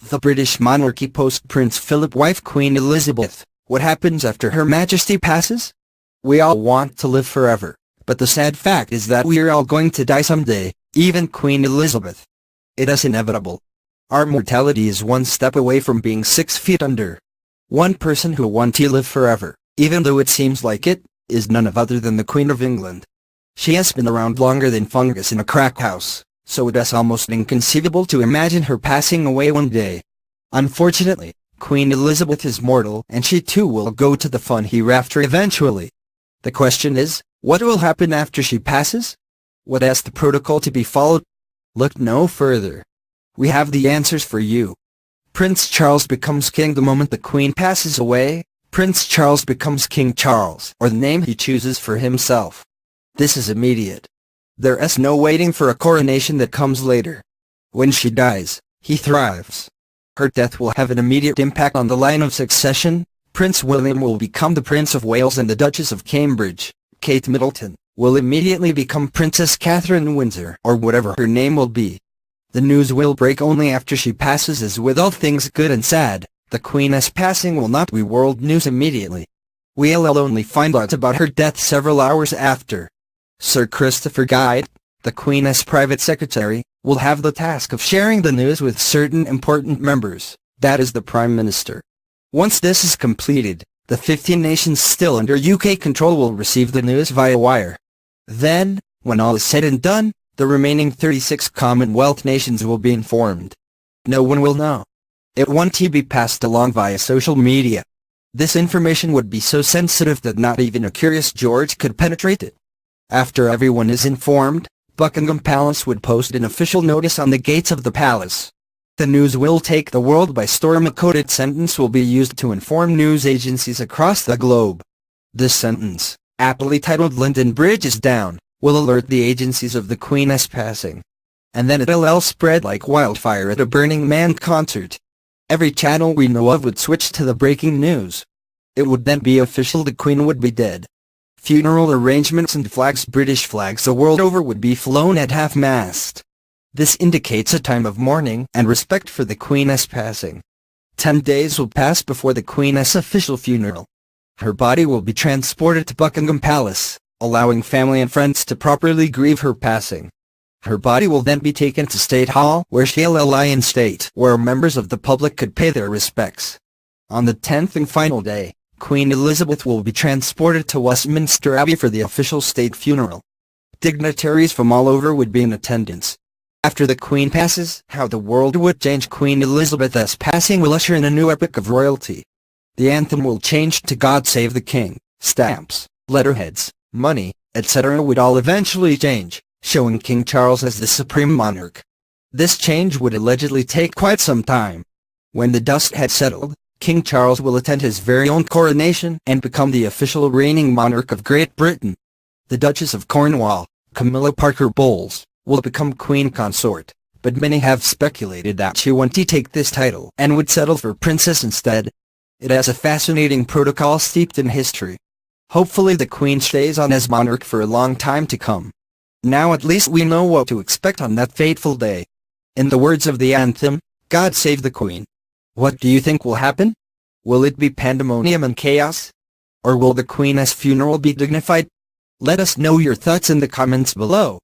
The British Monarchy Post. Prince Philip wife Queen Elizabeth. What happens after Her Majesty passes? We all want to live forever, but the sad fact is that we're all going to die someday, even Queen Elizabeth. It is inevitable. Our mortality is one step away from being 6 feet under. One person who wants to live forever, even though it seems like it, is none other than the Queen of England. She has been around longer than fungus in a crack house, so it is almost inconceivable to imagine her passing away one day. Unfortunately, Queen Elizabeth is mortal and she too will go to the fun hereafter eventually. The question is, what will happen after she passes? What is the protocol to be followed? Look no further. We have the answers for you. Prince Charles becomes king the moment the Queen passes away. Prince Charles becomes King Charles, or the name he chooses for himself. This is immediate. There is no waiting for a coronation that comes later. When she dies, he thrives. Her death will have an immediate impact on the line of succession. Prince William will become the Prince of Wales and the Duchess of Cambridge, Kate Middleton, will immediately become Princess Catherine Windsor or whatever her name will be. The news will break only after she passes. As with all things good and sad, the Queen's passing will not be world news immediately. We'll only find out about her death several hours after. Sir Christopher Guide, the Queen's private secretary, will have the task of sharing the news with certain important members, that is the Prime Minister. Once this is completed, the 15 nations still under UK control will receive the news via wire. Then, when all is said and done, the remaining 36 Commonwealth nations will be informed. No one will know. It won't be passed along via social media. This information would be so sensitive that not even a curious George could penetrate it. After everyone is informed, Buckingham Palace would post an official notice on the gates of the palace. The news will take the world by storm. A coded sentence will be used to inform news agencies across the globe. This sentence, aptly titled "London Bridge is down," will alert the agencies of the Queen's passing. And then it'll spread like wildfire at a Burning Man concert. Every channel we know of would switch to the breaking news. It would then be official: the Queen would be dead. Funeral arrangements and flags, British flags the world over, would be flown at half-mast. This indicates a time of mourning and respect for the Queen's passing. 10 days will pass before the Queen's official funeral. Her body will be transported to Buckingham Palace, allowing family and friends to properly grieve her passing. Her body will then be taken to State Hall, where she'll lie in state, where members of the public could pay their respects. On the 10th and final day, Queen Elizabeth will be transported to Westminster Abbey for the official state funeral. Dignitaries from all over would be in attendance. After the Queen passes, how the world would change. Queen Elizabeth's passing will usher in a new epoch of royalty. The anthem will change to "God Save the King." Stamps, letterheads, money, etc. would all eventually change, showing King Charles as the supreme monarch. This change would allegedly take quite some time. When the dust had settled, King Charles will attend his very own coronation and become the official reigning monarch of Great Britain. The Duchess of Cornwall, Camilla Parker Bowles, will become Queen Consort, but many have speculated that she won't take this title and would settle for Princess instead. It has a fascinating protocol steeped in history. Hopefully the Queen stays on as monarch for a long time to come. Now at least we know what to expect on that fateful day. In the words of the anthem, "God Save the Queen." What do you think will happen? Will it be pandemonium and chaos? Or will the Queen's funeral be dignified? Let us know your thoughts in the comments below.